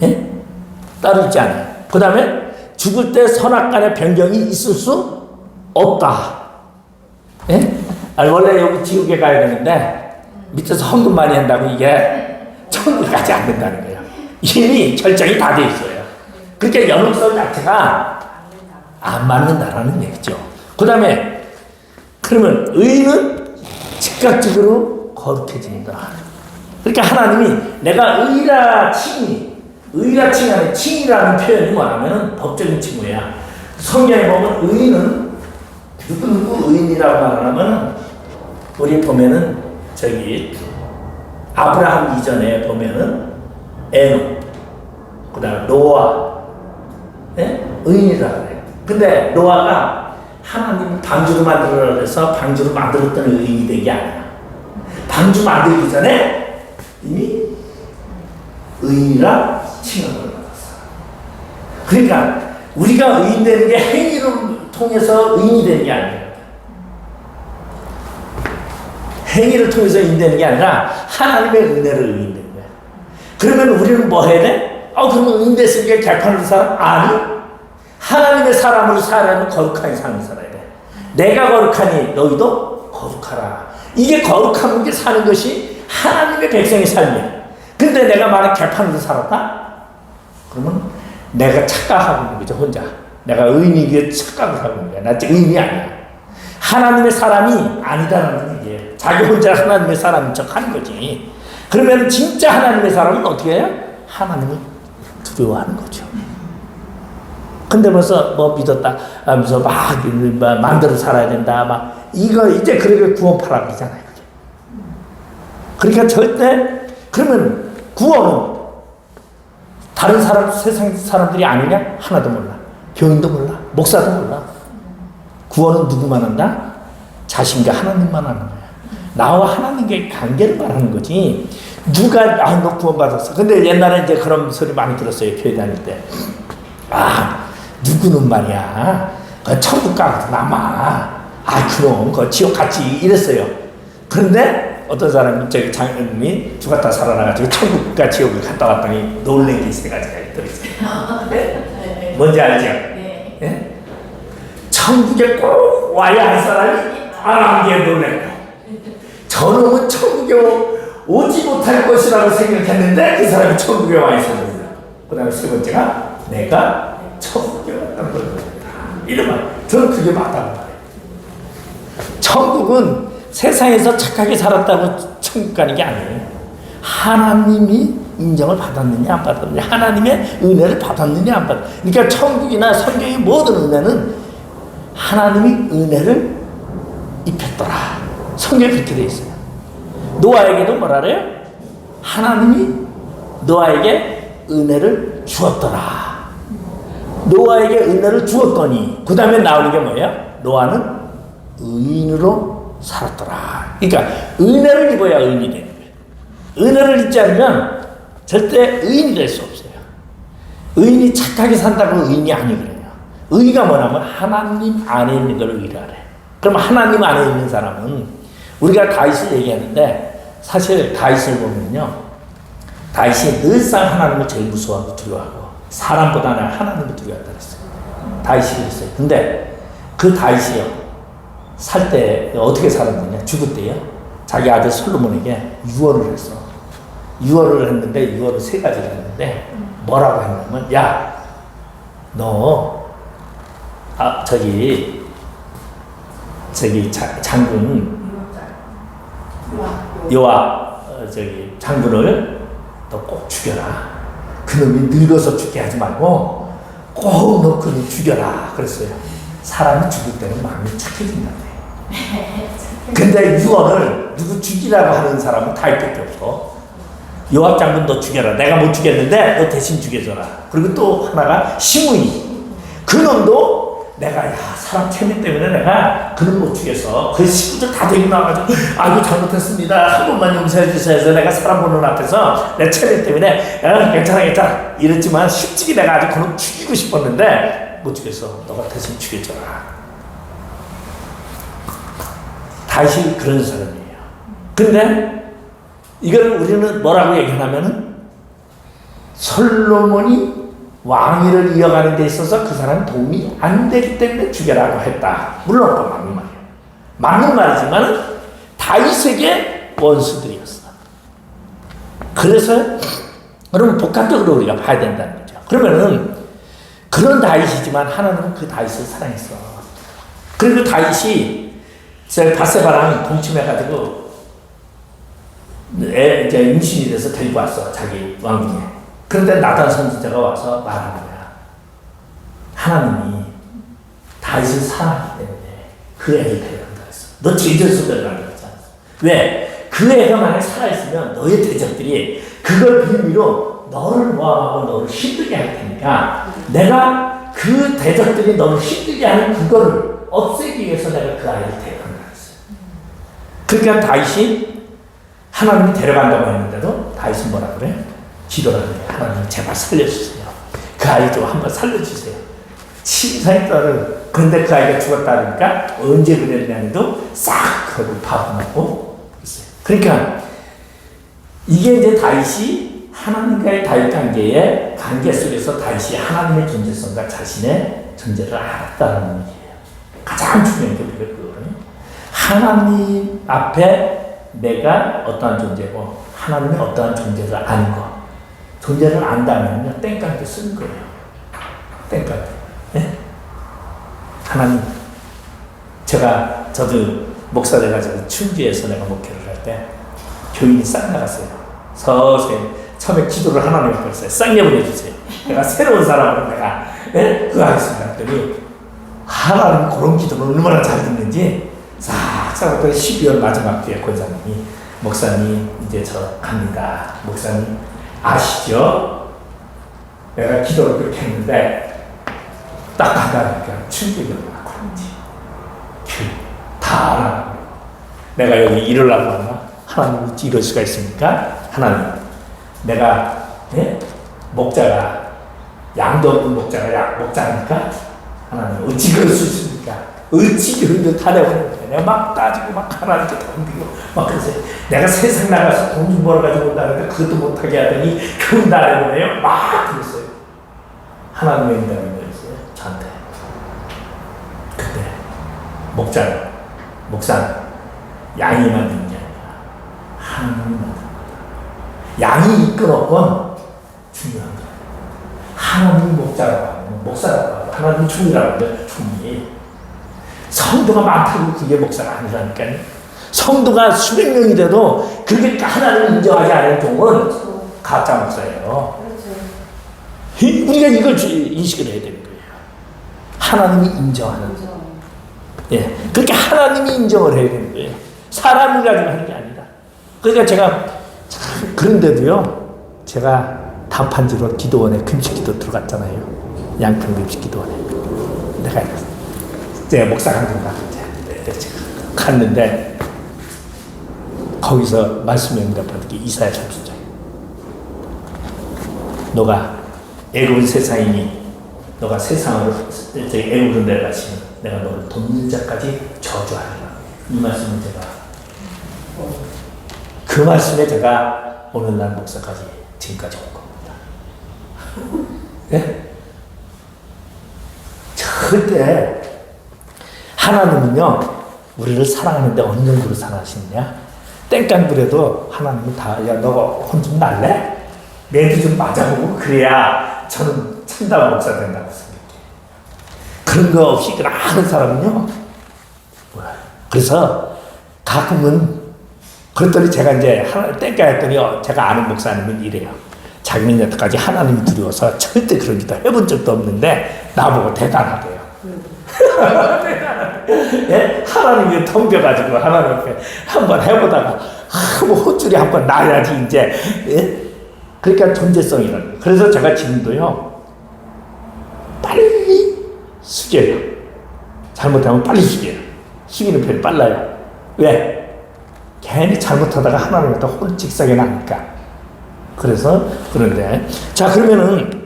예? 따로 있지 않아요. 그 다음에 죽을 때 선악간의 변경이 있을 수 없다. 예? 원래 여기 지옥에 가야 되는데 밑에서 헌금 많이 한다고 이게 천국 가지 않는다는 거예요. 이미 결정이 다 돼 있어요. 그러니까 연옥설 자체가 안 맞는다라는 얘기죠. 그 다음에 그러면 의는 즉각적으로 거룩해진다. 그러니까 하나님이 내가 의라 칭이 안에 칭이라는 표현이 뭐냐면 법적인 칭호야. 성경에 보면 의는 누구 의인이라고 말하면 우리 보면은 아브라함 이전에 보면은 에녹, 그다음 노아, 네? 의인이라고 해요. 근데 노아가 하나님 방주를 만들어라 해서 방주를 만들었던 의인이 된 게 아니야. 방주 만들기 전에 이미 의인이라 칭함을 받았어. 그러니까 우리가 의인 되는 게 행위를 통해서 의인이 되는 게 아니에요. 행위를 통해서 의인 되는 게 아니라 하나님의 은혜를 의인 되는 거야. 그러면 우리는 뭐 해야 돼? 그러면 의인 됐으니까 개판으로 살아? 아니. 하나님의 사람으로 살아야면 거룩한 삶을 살아야 돼. 내가 거룩하니 너희도 거룩하라. 이게 거룩한 게 사는 것이 하나님의 백성의 삶이야. 근데 내가 만약 개판으로 살았다? 그러면 내가 착각하고 있는 거죠, 혼자. 내가 의인이기에 착각을 하고 있는 거야. 나 의인이 아니야. 하나님의 사람이 아니다라는 얘기예요. 자기 혼자 하나님의 사람인 척 하는 거지. 그러면 진짜 하나님의 사람은 어떻게 해요? 하나님을 두려워하는 거죠. 근데 벌써 뭐 믿었다 하면서 막 마음대로 살아야 된다. 막 이거 이제 그렇게 구원 파락이잖아요. 그러니까 절대 그러면 구원은 다른 사람, 세상 사람들이 아니냐? 하나도 몰라. 교인도 몰라. 목사도 몰라. 구원은 누구만 한다? 자신과 하나님만 하는 거야. 나와 하나님과의 관계를 말하는 거지. 누가, 너 구원받았어. 근데 옛날에 이제 그런 소리 많이 들었어요. 교회 다닐 때. 누구는 말이야. 천국 가고 남아. 그럼, 지옥 갔지. 이랬어요. 그런데 어떤 사람이, 저기 장님이 죽었다 살아나가지고 천국과 지옥을 갔다 왔더니 놀란 게 있어가지고 들었어요. 네? 뭔지 알죠? 네? 천국에 꼭 와야 할 사람이 안 한 게 놀랐고, 저놈은 천국에 오지 못할 것이라고 생각했는데 그 사람이 천국에 와 있었습니다. 그 다음에 세 번째가 내가 천국에 왔다는 걸 이런 말. 저는 그게 맞다고 말해요. 천국은 세상에서 착하게 살았다고 천국 가는 게 아니에요. 하나님이 인정을 받았느냐 안 받았느냐, 하나님의 은혜를 받았느냐 안 받았느냐. 그러니까 천국이나 성경의 모든 은혜는 하나님이 은혜를 입혔더라. 성경에 그렇게 되어 있어요. 노아에게도 뭐라 그래요? 하나님이 노아에게 은혜를 주었더라. 노아에게 은혜를 주었더니 그 다음에 나오는 게 뭐예요? 노아는 의인으로 살았더라. 그러니까 은혜를 입어야 의인이 되는 거예요. 은혜를 입지 않으면 절대 의인이 될 수 없어요. 의인이 착하게 산다고 의인이 아니거든요. 의가 뭐냐면 하나님 안에 있는 걸 의라래. 그럼 하나님 안에 있는 사람은 우리가 다윗을 얘기하는데 사실 다윗을 보면요, 다윗이 늘상 하나님을 제일 무서워하고 두려워하고 사람보다는 하나님을 두려워한다 그랬어요. 다윗이 그랬어요. 근데 그 다윗이요, 살 때 어떻게 살았느냐, 죽을 때요, 자기 아들 솔로몬에게 유언을 했어. 유언을 했는데 유언을 세 가지를 했는데 뭐라고 했냐면, 야, 너 저기 장군 여호와 저기 장군을 너 꼭 죽여라. 그놈이 늙어서 죽게 하지 말고 꼭 너 그놈 죽여라 그랬어요. 사람이 죽을 때는 마음이 착해진다네. 근데 유언을 누구 죽이라고 하는 사람은 다윗밖에 없어. 요압 장군 너 죽여라. 내가 못 죽였는데 너 대신 죽여줘라. 그리고 또 하나가 시므이, 그놈도 내가 사람 체면 때문에 내가 그놈 못 죽여서 그 식구들 다 데리고 나와가지고 아이고 잘못했습니다, 한 번만 용서해 주세요 해서 내가 사람 보는 앞에서 내 체면 때문에 괜찮아 이랬지만 솔직히 내가 아주 그놈 죽이고 싶었는데 못 죽여서 너가 대신 죽여줘라. 다시 그런 사람이에요. 근데 이걸 우리는 뭐라고 얘기하냐면은 솔로몬이 왕위를 이어가는 데 있어서 그 사람은 도움이 안 되기 때문에 죽여라고 했다. 물론 또 맞는 말이에요. 맞는 말이지만 다윗에게 원수들이었어. 그래서 여러분 복합적으로 우리가 봐야 된다는 거죠. 그러면은 그런 다윗이지만 하나님은 그 다윗을 사랑했어. 그리고 다윗이 바세바랑 동침해가지고 이제 임신이 돼서 데리고 왔어, 자기 왕궁에. 그런데 나단 선지자가 와서 말하는 거야. 하나님이 다윗을 사랑하기 때문에 그 애를 데려간다 했어. 너 제자에서 데려간다 했지 않았어. 왜? 그 애가 만약에 살아있으면 너의 대적들이 그걸 빌미로 너를 모함하고 너를 힘들게 할 테니까 내가 그 대적들이 너를 힘들게 하는 그거를 없애기 위해서 내가 그 아이를 데려간다 했어. 그러니까 다윗이 하나님이 데려간다고 했는데도 다윗은 뭐라 그래? 기도를 해요. 하나님 제발 살려주세요. 그 아이 좀 한번 살려주세요. 심사했다를. 그런데 그 아이가 죽었다 그러니까 언제 그랬냐니도 싹 하고 밥 먹고 있어요. 그러니까 이게 이제 다윗이 하나님과의 다윗 관계의 관계 속에서 다윗이 하나님의 존재성과 자신의 존재를 알았다는 얘기예요. 가장 중요한 게 그거거든요. 하나님 앞에 내가 어떠한 존재고 하나님의 어떠한 존재를 아는 거. 존재를 안다면요, 땡깡도 쓰는 거예요. 땡깡. 예? 하나님, 저도 목사 돼가지고 충주에서 내가 목회를 할 때 교인이 싹 나갔어요. 서서히 처음에 기도를 하나님 앞에 했어요. 싹 내보내주세요. 내가 새로운 사람으로 내가 그거 하겠습니다. 했더니 하나님 그런 기도를 얼마나 잘 듣는지 싹싹 했더니 12월 마지막 주에 권사님이 목사님 이제 저 갑니다. 목사님 아시죠? 내가 기도를 그렇게 했는데 딱 가다니까 충격이 얼마나 그런지 다 알아. 내가 여기 일을 하고 왔나? 하나님 어찌 이럴 수가 있습니까? 하나님 내가 목자가 양도 없는 목자가 목자니까 하나님 어찌 그럴 수 있습니까? 어찌 그런 걸 다 내보내는데 내가 막 따지고 막 하나님께 덤비고 막 그러세요. 내가 세상 나가서 돈 좀 벌어가지고 온다는데 그것도 못하게 하더니 그건 다 내보내요? 막 그랬어요. 하나님의 응답이 뭐였어요? 저한테 그때 목사는 양이 만드는 게 아니라 하나님이 만드는 거다. 양이 이끌었건 중요한 거예요. 하나님 목자라고 하면 목사라고 하고 하나님 종이라고 하면 종이. 성도가 많다고 그게 목사가 아니라니까요. 성도가 수백 명이 돼도 그게 하나님을 인정하지 않은 종은 가짜 목사예요. 우리가 이걸 인식을 해야 되는 거예요. 하나님이 인정하는. 예, 그렇게 하나님이 인정을 해야 되는 거예요. 사람을 가지고 하는 게 아니라. 그러니까 제가 참 그런데도요. 제가 단판지로 기도원에 금식기도 들어갔잖아요. 양평 금식기도원에. 내가 목사 강동가 갔는데 거기서 말씀에 응답받은 게 이사야 30장. 너가 애굽은 세상이니 너가 세상으로 애굽으로 내려가시면 내가 너를 돕는 자까지 저주하리라. 이 말씀을 제가 그 말씀에 제가 오늘날 목사까지 지금까지 온 겁니다. 네? 절대 하나님은요 우리를 사랑하는데 어느 정도로 사랑하시느냐? 땡깡 부려도 하나님은 다 야 너 혼 좀 날래? 매도 좀 맞아보고 그래야 저는 참다운 목사 된다고 생각해요. 그런 거 없이 그냥 아는 사람은요 뭐야. 그래서 가끔은 그랬더니 제가 이제 땡깡 했더니 제가 아는 목사님은 이래요. 자기는 여태까지 하나님이 두려워서 절대 그런 기도 해본 적도 없는데 나보고 대단하대요. 예? 하나님이 덤벼가지고 하나님 앞에 한번 해보다가 뭐 헛줄이 한번 나야지 이제. 예? 그러니까 존재성이라는 거예요. 그래서 제가 지금도요 빨리 숙여요. 잘못하면 빨리 숙여요. 숙이는 편이 빨라요. 왜? 괜히 잘못하다가 하나님한테 홀찍 싸게 나니까. 그래서 그런데 자 그러면은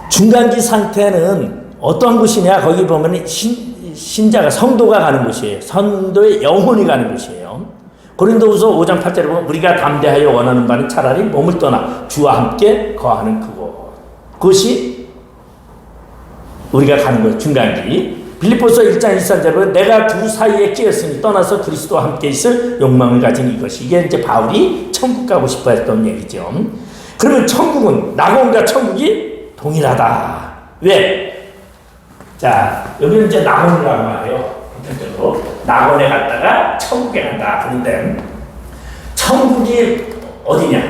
중간기 상태는 어떤 곳이냐? 거기 보면 신자가 성도가 가는 곳이에요. 성도의 영혼이 가는 곳이에요. 고린도후서 5장 8절에 보면 우리가 담대하여 원하는 바는 차라리 몸을 떠나 주와 함께 거하는 그곳. 그것이 우리가 가는 거예요. 중간기. 빌립보서 1장 1절에 보면 내가 두 사이에 끼었으니 떠나서 그리스도와 함께 있을 욕망을 가진 이것이. 이게 이제 바울이 천국 가고 싶어 했던 얘기죠. 그러면 천국은 낙원과 천국이 동일하다. 왜? 자, 여기는 이제 낙원이라고 말해요. 본격적으로. 낙원에 갔다가 천국에 간다. 그런데 천국이 어디냐?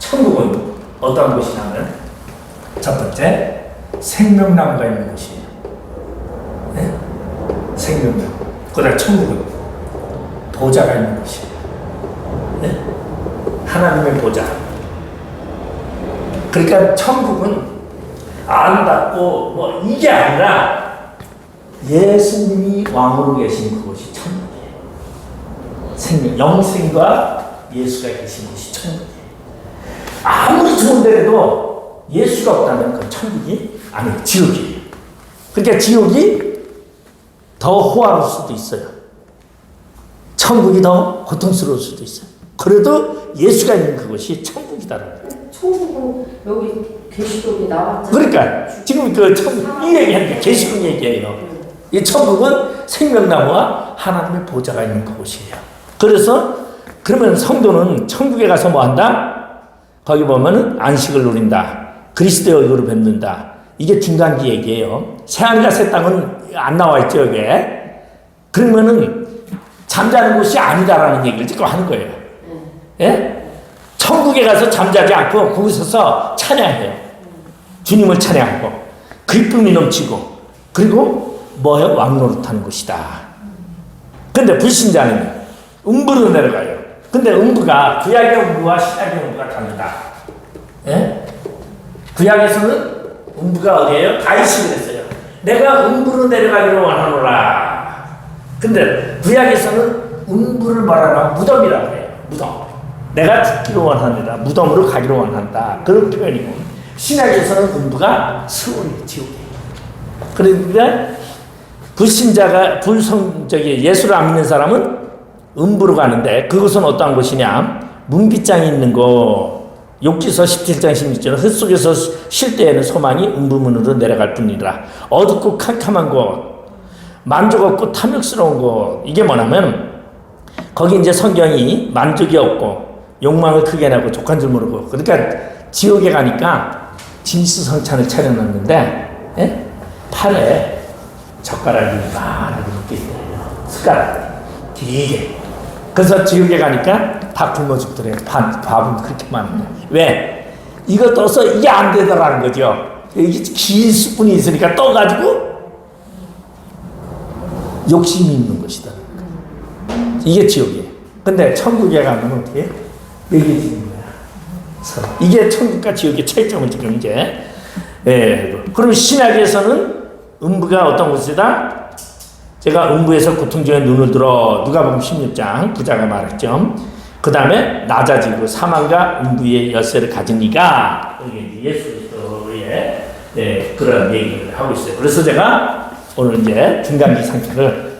천국은 어떤 곳이냐면 첫 번째, 생명나무가 있는 곳이에요. 네? 생명나무. 그 다음 천국은 보좌가 있는 곳이에요. 네? 하나님의 보좌. 그러니까 천국은 아름답고 뭐 이게 아니라 예수님이 왕으로 계신 그곳이 천국이에요. 생명, 영생과 예수가 계신 곳이 천국이에요. 아무리 좋은 데라도 예수가 없다면 그건 천국이 아니에요. 지옥이에요. 그러니까 지옥이 더 호화로울 수도 있어요. 천국이 더 고통스러울 수도 있어요. 그래도 예수가 있는 그곳이 천국이다라는 거예요. 천국은 여기 계시록에 나왔잖아요. 그러니까 지금 그 천국 이 얘기하니까 계시록 얘기예요. 이 천국은 생명나무와 하나님의 보좌가 있는 그곳이에요. 그래서 그러면 성도는 천국에 가서 뭐 한다? 거기 보면은 안식을 누린다. 그리스도의 얼굴을 뵙는다. 이게 중간기 얘기예요. 새하늘과 새 땅은 안 나와 있죠, 여기에. 그러면은 잠자는 곳이 아니다라는 얘기를 지금 하는 거예요. 예? 천국에 가서 잠자지 않고 거기서 찬양해요. 주님을 찬양하고 기쁨이 넘치고 그리고 뭐예요? 왕노릇하는 곳이다. 근데 불신자는 음부로 내려가요. 근데 음부가 구약의 음부와 신약의 음부가 다르다. 예? 구약에서는 음부가 어디예요? 다윗이 그랬어요. 내가 음부로 내려가기를 원하노라. 근데 구약에서는 음부를 말하면 무덤이라고 해요. 무덤. 내가 죽기를 원하노라. 무덤으로 가기를 원한다. 그런 표현이고 신약에서는 음부가 스올이에요. 지옥이에요. 그런데 불신자가 예수를 안 믿는 사람은 음부로 가는데 그것은 어떠한 곳이냐? 문빗장이 있는 곳. 욥기서 17장 16절은 흙속에서 쉴 때에는 소망이 음부문으로 내려갈 뿐이라. 어둡고 캄캄한 곳, 만족 없고 탐욕스러운 곳. 이게 뭐냐면 거기 이제 성경이 만족이 없고 욕망을 크게 내고 족한 줄 모르고 그러니까 지옥에 가니까 진수성찬을 차려놨는데 예? 팔에 젓가락이 많이 묶여 있어요. 숟가락 길게. 그래서 지옥에 가니까 다 굶어 죽더래요. 밥은 그렇게 많은데. 왜? 이거 떠서 이게 안 되더라는 거죠. 이게 긴 스푼이 있으니까 떠가지고 욕심이 있는 것이다. 이게 지옥이에요. 근데 천국에 가면 어떻게 해요? 여기 지는 거야. 이게 천국과 지옥의 차이점은 지금 이제. 예. 그럼 신약에서는 음부가 어떤 곳이다? 제가 음부에서 고통 중에 눈을 들어 누가복음 16장 부자가 말했죠. 그 다음에 낮아지고 사망과 음부의 열쇠를 가진 이가 여기 예수 그리스도의 그런 얘기를 하고 있어요. 그래서 제가 오늘 이제 중간기 상태를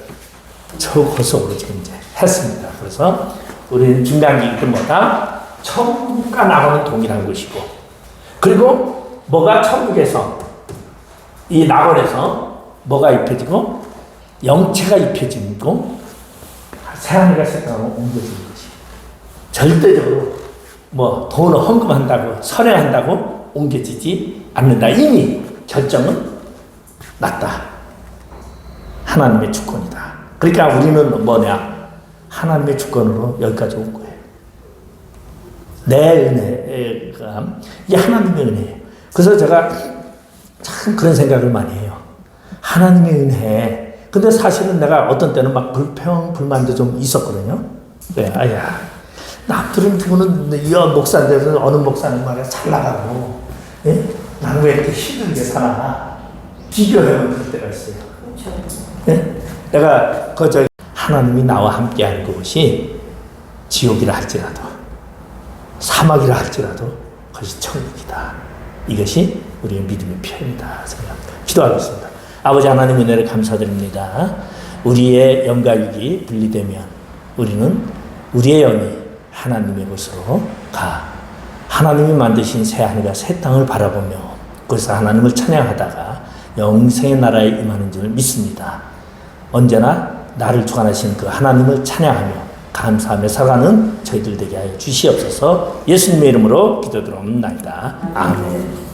초고속으로 지금 이제 했습니다. 그래서 우리는 중간기 때마다 천국과 나오는 동일한 것이고 그리고 뭐가 천국에서 이 낙원에서 뭐가 입혀지고 영체가 입혀지고 새하늘과 새 땅으로 옮겨지는 것이 절대적으로 뭐 돈을 헌금한다고 선행한다고 옮겨지지 않는다. 이미 결정은 났다. 하나님의 주권이다. 그러니까 우리는 뭐냐? 하나님의 주권으로 여기까지 온 거예요. 내 은혜가 이게 하나님의 은혜예요. 그래서 제가 참 그런 생각을 많이 해요. 하나님의 은혜. 근데 사실은 내가 어떤 때는 막 불만도 좀 있었거든요. 네, 아야. 남들은 누구는 목사인데 어느 목사는 말이야 잘 나가고, 예? 나는 왜 이렇게 힘들게 사나? 비교해보는 그럴 때가 있어요. 그렇죠. 예? 내가 하나님이 나와 함께하는 그것이 지옥이라 할지라도 사막이라 할지라도 그것이 천국이다. 이것이 우리의 믿음의 표현이다 생각합니다. 기도하겠습니다. 아버지 하나님 은혜를 감사드립니다. 우리의 영과 육이 분리되면 우리는 우리의 영이 하나님의 곳으로 가 하나님이 만드신 새하늘과 새 땅을 바라보며 그래서 하나님을 찬양하다가 영생의 나라에 임하는 줄 믿습니다. 언제나 나를 주관하신 그 하나님을 찬양하며 감사하며 살아가는 저희들 되게 하여 주시옵소서. 예수님의 이름으로 기도드립니다. 아멘.